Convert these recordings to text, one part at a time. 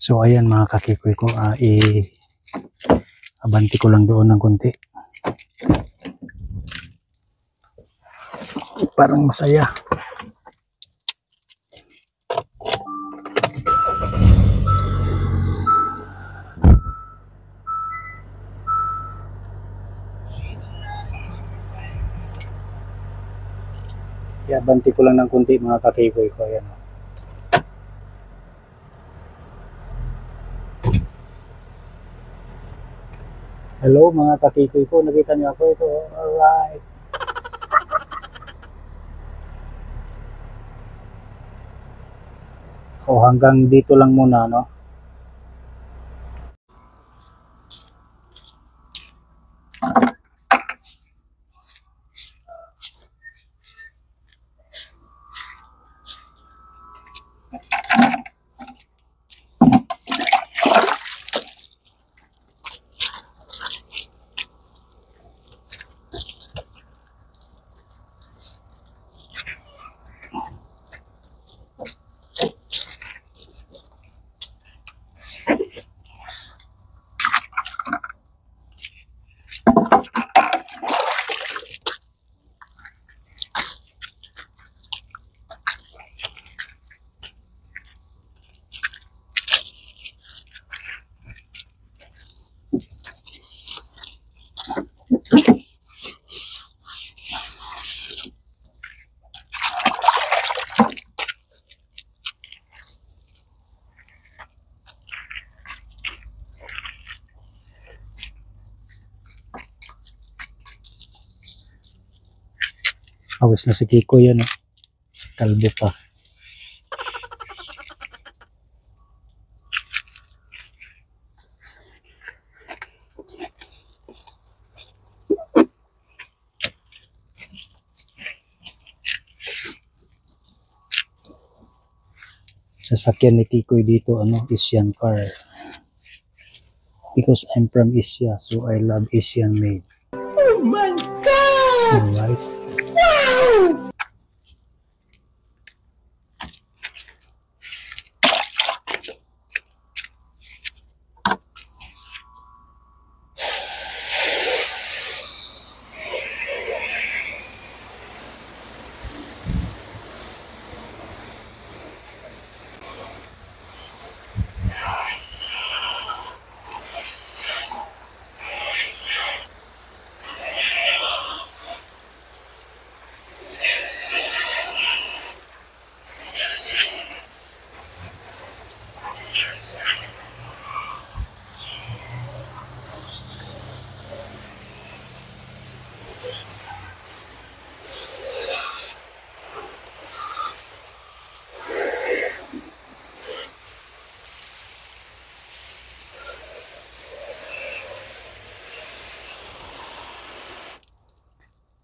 So ayan mga kakikoy ko, abanti ko lang doon ng konti. Parang masaya. Abanti ko lang ng konti mga kakikoy ko. Ayan. Hello mga kakikoy ko, nakita niyo ako ito. Alright. O hanggang dito lang muna, no? Awis na si Kiko yan, eh. Kalbo pa. Sasakyan ni Kikoy dito, Asian car. Because I'm from Asia, so I love Asian made. Oh my God! Alright. Wow!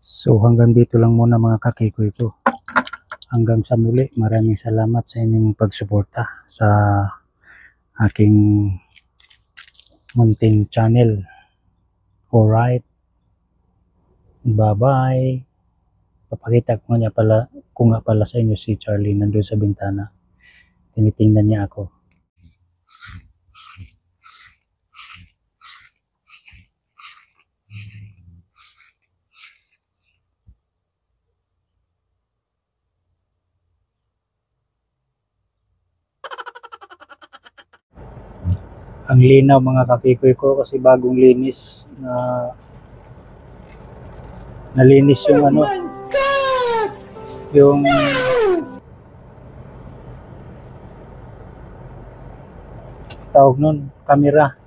So hanggang dito lang muna mga kakikoy ko. Hanggang sa muli, maraming salamat sa inyong pagsuporta sa aking munting channel. Alright. Bye-bye. Papakita ko nga pala sa inyo si Charlie nandun sa bintana. Tinitingnan niya ako. Ang linaw mga kakikoy ko kasi bagong linis na nalinis yung Oh my God! yung tawag nun, camera.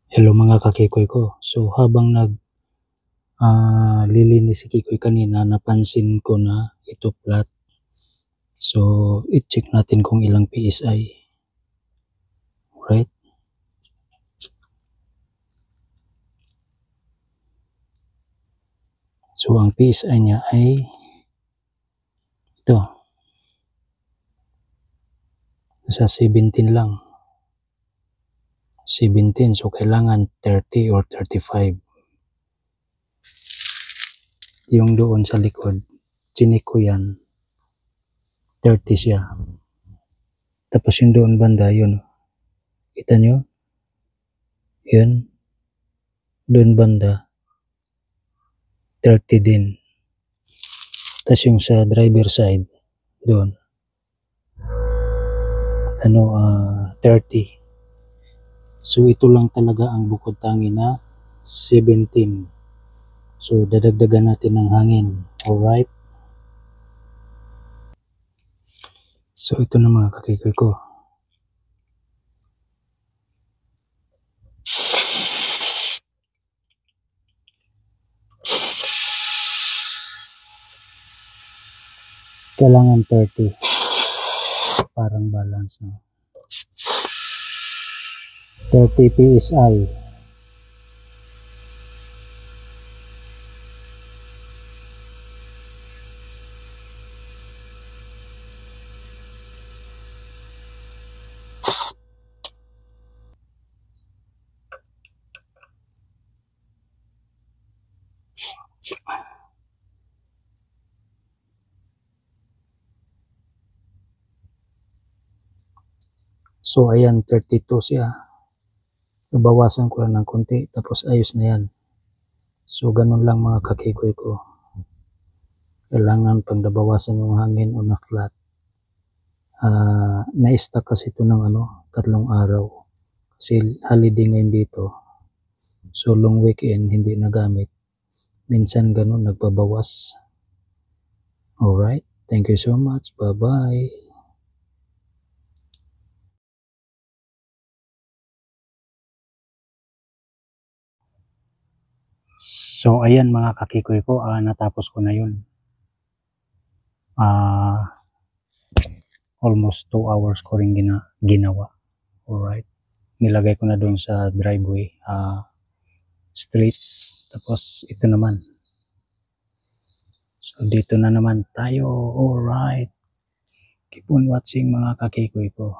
Hello mga kakikoy ko. So habang lilinis si Kikoy kanina, napansin ko na ito flat. So i-check natin kung ilang PSI. Right? So ang PSI niya ay ito. Nasa 17 lang. 17. So kailangan 30 or 35. Yung doon sa likod, chinik ko yan. 30 siya. Tapos yung doon banda, yun. Kita nyo? Yun. Doon banda, 30 din. Tapos yung sa driver side, doon, 30. So ito lang talaga ang bukod tangi na 17. So dadagdagan natin ng hangin. Alright. So ito na mga kakikoy ko. Kailangan 30. Parang balance na. 30 PSI. So ayan, 32 siya. Nabawasan ko lang ng konti, tapos ayos na yan. So ganun lang mga kakikoy ko. Kailangan pag nabawasan yung hangin o na flat. Na-stuck kasi ito ng 3 araw. Kasi holiday ngayon dito. So long weekend, hindi nagamit. Minsan ganun, nagbabawas. Alright, thank you so much. Bye-bye. So ayan mga kakikoy ko, natapos ko na yun. Almost 2 hours ko rin ginawa. Alright. Nilagay ko na doon sa driveway, streets. Tapos ito naman. So dito na naman tayo. Alright. Keep on watching mga kakikoy ko.